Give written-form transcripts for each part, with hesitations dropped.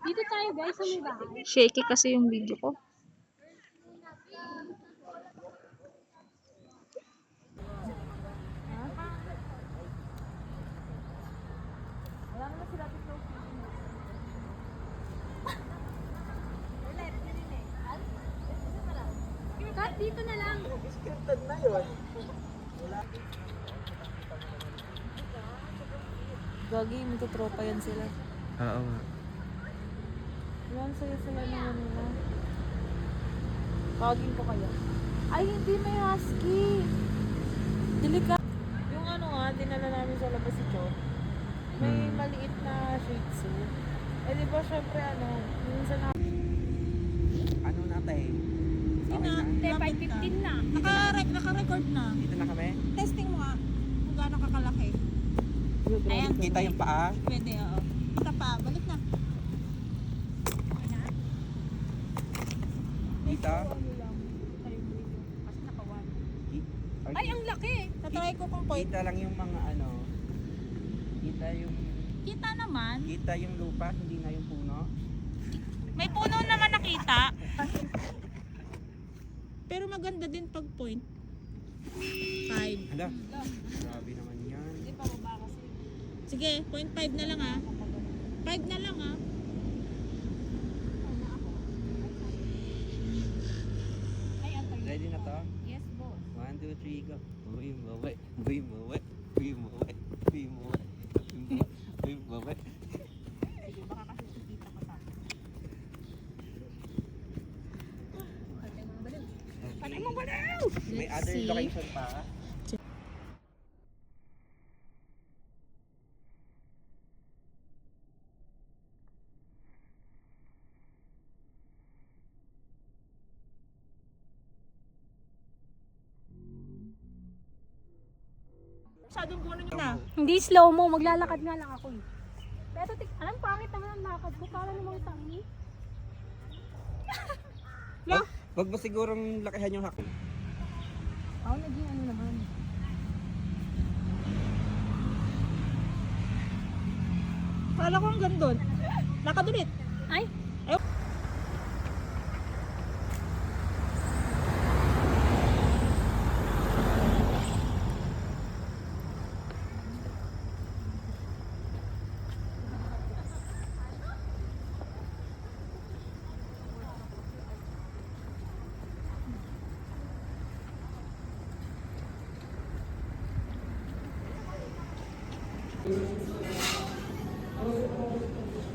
Dito tayo guys sa may bahay. Shaky kasi yung video ko. Kat, dito na lang. Scripted na yun. Gagi, magtutropa yan sila. Oo nga. Yan, saya-saya naman nila. Tawagin ko kaya. Ay, hindi may husky. Delika. Yung ano nga, dinala namin sa labas si Chot. May maliit na shih tzu. Eh, di ba syempre ano, minsan na... Ano natin? Okay na. 5:15 na. Naka-record na. Dito na kami. Testing mo nga kung gaano kakalaki. Ayan. Kita yung paa. Pwede, oo. Kita pa, balik na. Kita. Kasi naka-1. Ay, ang laki. Tatry ko kung point. Kita lang yung mga ano. Kita yung... Kita naman. Kita yung lupa, hindi na yung puno. May puno naman nakita. Pero maganda din pag point. 5. Hala. Grabe naman yan. Hindi pa baba kasi. Sige, 0.5 na lang ah. 5 na lang ah. Ay, antay. Ready na to? Yes, boss. 1, 2, 3, go. Uy, maway. Uy, maway. Uy, maway. Uy, maway. Uy, maway. Sige, baka kasi kikita ko sa akin. Patay mo baliw! May other location pa. Masyadong kuno nyo na. Hindi slow mo, maglalakad nga lang ako eh. Pero alam, pangit naman ang lakad ko. Para namang tangi. Wag mo sigurong lakihan yung hako. Ako naging ano naman. Kala ko hanggang doon. Nakadulit. Ay!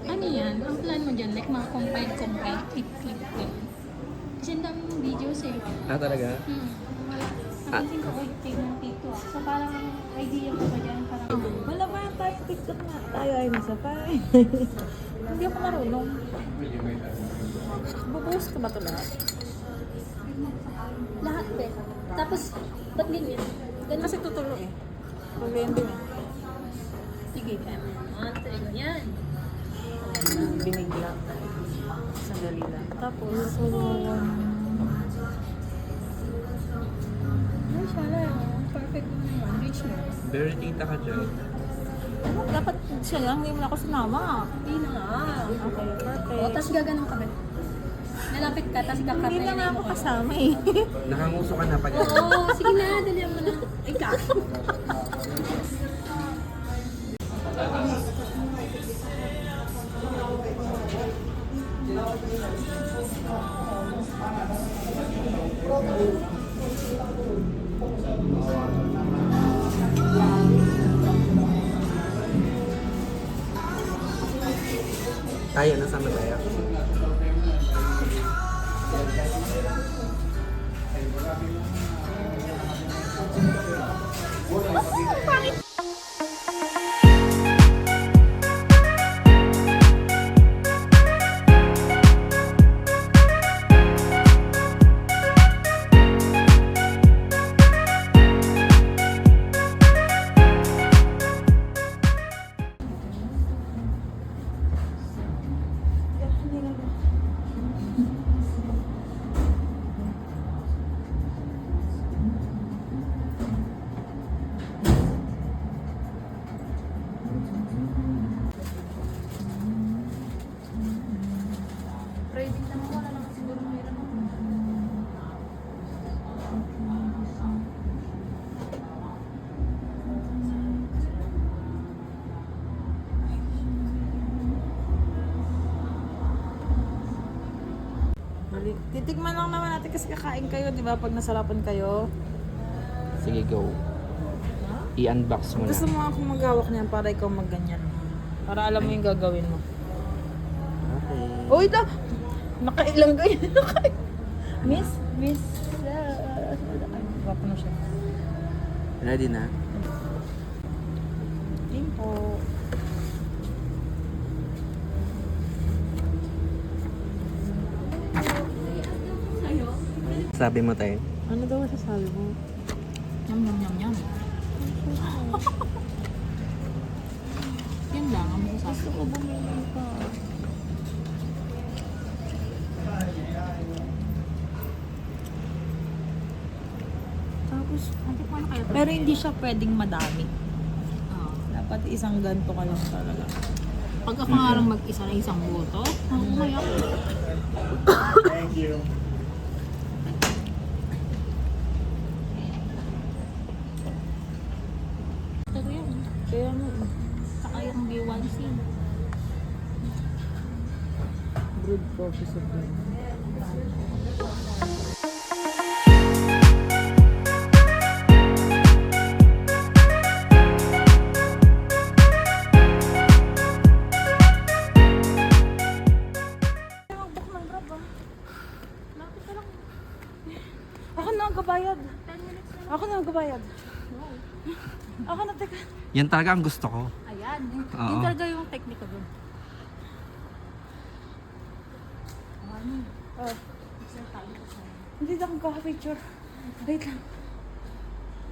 Ano yan? Ang plan mo dyan? Like mga compile, clip. Kasi ang dami mong videos eh. Ah, talaga? Napansin ko, oy, tignan dito ah. So parang idea ko ba dyan? Parang, Wala ba tayo TikTok na tayo ay masapay. Hindi ako marunong. Bubuhos ko ba ito lahat? lahat eh. Tapos, ba't ganyan? Ganun. Kasi tutulo eh. Problema eh. Sige, ganyan. Ganyan. Binigla. Sandali lang. Tapos, Ay, sana. Perfect mo na yun. Reach mo. Very tita ka dyan. ano, dapat siya lang, hindi mo na ako sinama. Hindi na nga. Okay, perfect. O, tapos gaganong ka ba? Nalapit ka, tapos Hindi kakatayin na nga ako kasama eh. Nakanguso ka na pag... Oo, sige na, dali mo na. Ay, ka. Tayo, nasama tayo. Titikman lang naman natin kasi kakain kayo, di ba? Pag nasarapan kayo. Sige, go. I-unbox mo Gusto na. mo akong maghawak niyan para ikaw magganyan. Para alam mo yung gagawin mo. Okay. Uy, nakailang kayo. Miss? Gwapo na siya. Ready na? Tempo. Sabi mo tayo. Ano daw sasabi mo? Yum, yum, yum, yum. Yun lang ang masasabi. Gusto ko bumili pa. Tapos, Ano kaya to? pero hindi siya pwedeng madami. Oo. Dapat isang ganto ka lang talaga. Pag ako nga lang mag-isa na isang buto, umayak. Thank you. Pero yun. Kaya mo, Saka yung B1C. brewed coffee sa brewed. Magbuk ng grab ah. Lapit ka lang. Ako na ang gabayad. 10 minutes na lang. Ako na ang gabayad. Ako na, teka. Yan talaga ang gusto ko. Ayan. Oo. Yun talaga yung technique ko dun. Ano? Oh, Isang talo ko sa'yo. hindi na akong kaka-picture. Wait lang.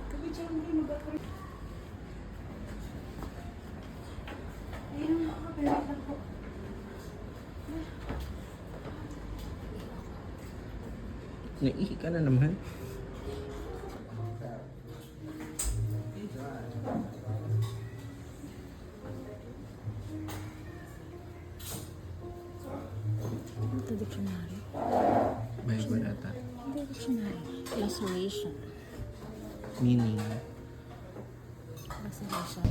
Ka-picture lang din, mag-picture. Ayun ang makakapirate lang po. Naihi ka na naman. Ito, dictionary. Bible ata. Hindi, dictionary. Laceration. Meaning. Laceration.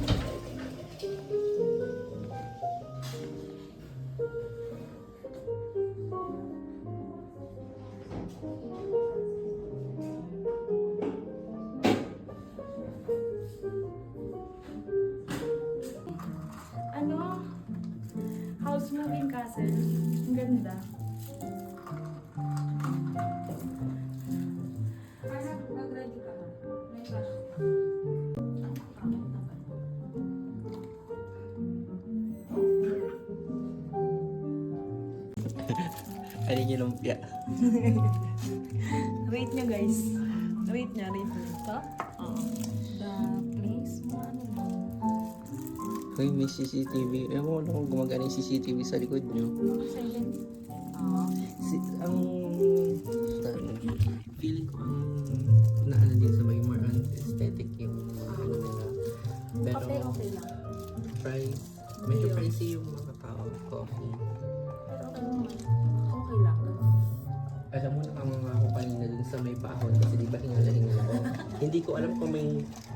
Ano? House moving castle. Ang ganda. Mag-ready ka ba? May cash. Ano yung lumpia? Rate nyo guys. Rate nyo. Ito? Oo. The place mo, ano lang. Uy, may CCTV. Ewan ko kung gumagana yung CCTV sa likod nyo. 7. Oo. Ang feeling ko ang naano din sa may more on aesthetic yung mga ano nila. Pero Okay lang. price, medyo pricey yung mga tao coffee. Pero okay lang. Okay lang. Alam mo, nakanganga ako kanina dun sa may bahon kasi di ba hingal-hingal ako. Hindi ko alam kung may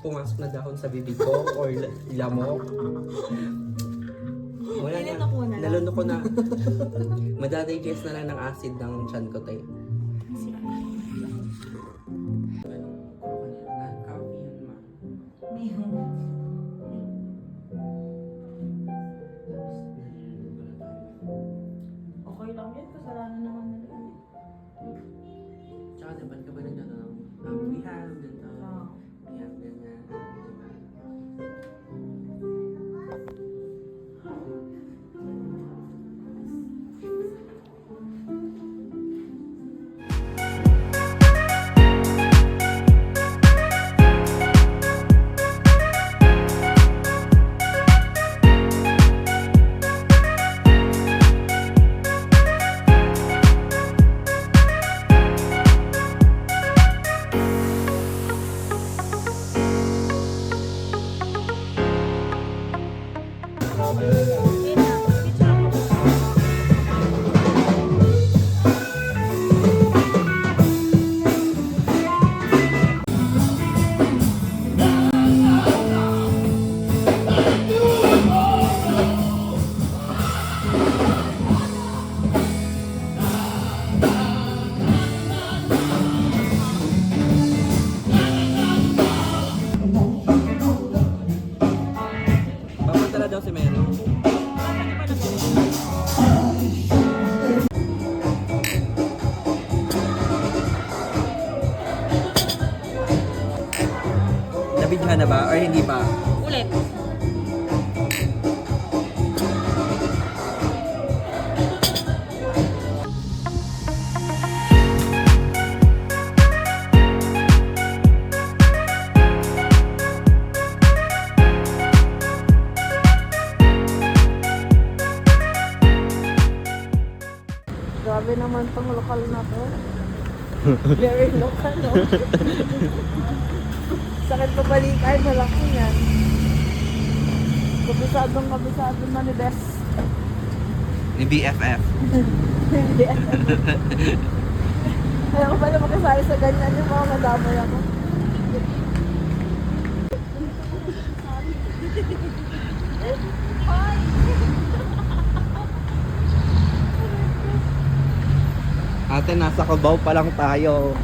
pumasok na dahon sa bibig ko or lamok. Wala na. Nilunok mo na lang. Nalunok ko na. Madadigest na lang ng acid ng chan ko tayo. Okay lang yan. Kasalanan naman nila. Tsaka diba ka ba nagtatanong? We have ganito. We have ganyan. Diba? na ba? Or hindi pa? Ulit. Grabe naman tong lokal na to. Very local, no? Sakit pa balikan, malaki yan. Kabisadong na ni Bes. Ni BFF. Hindi. Ayaw ko pala makasali sa ganyan yung mga madamay ako. Ate, nasa Cubao pa lang tayo.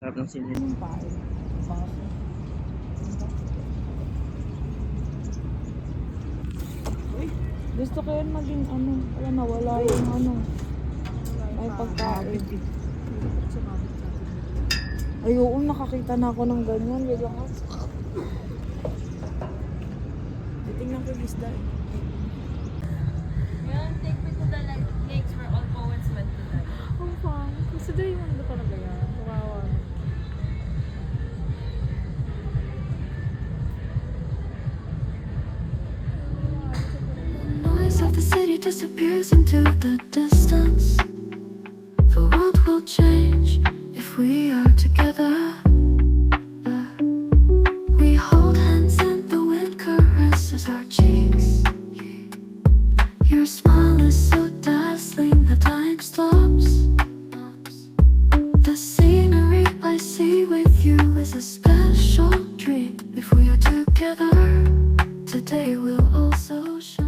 Sarap ng sili. Anong pain? Baso. Gusto ko yun maging ano, wala nawala yung ano. May pagkain. Ay, oo, nakakita na ako ng ganyan. Biglang ako. Titingnan ko yung isda eh. Take me to the lakes where all poets went to die. Ang fun. Considering mo na talaga yan. Tukawa. Noise of the city disappears into the distance. The world will change if we are together. We hold hands and the wind caresses our cheeks. Your smile is so dazzling that time stops. The scenery I see with you is a special dream. If we are together, today will also shine.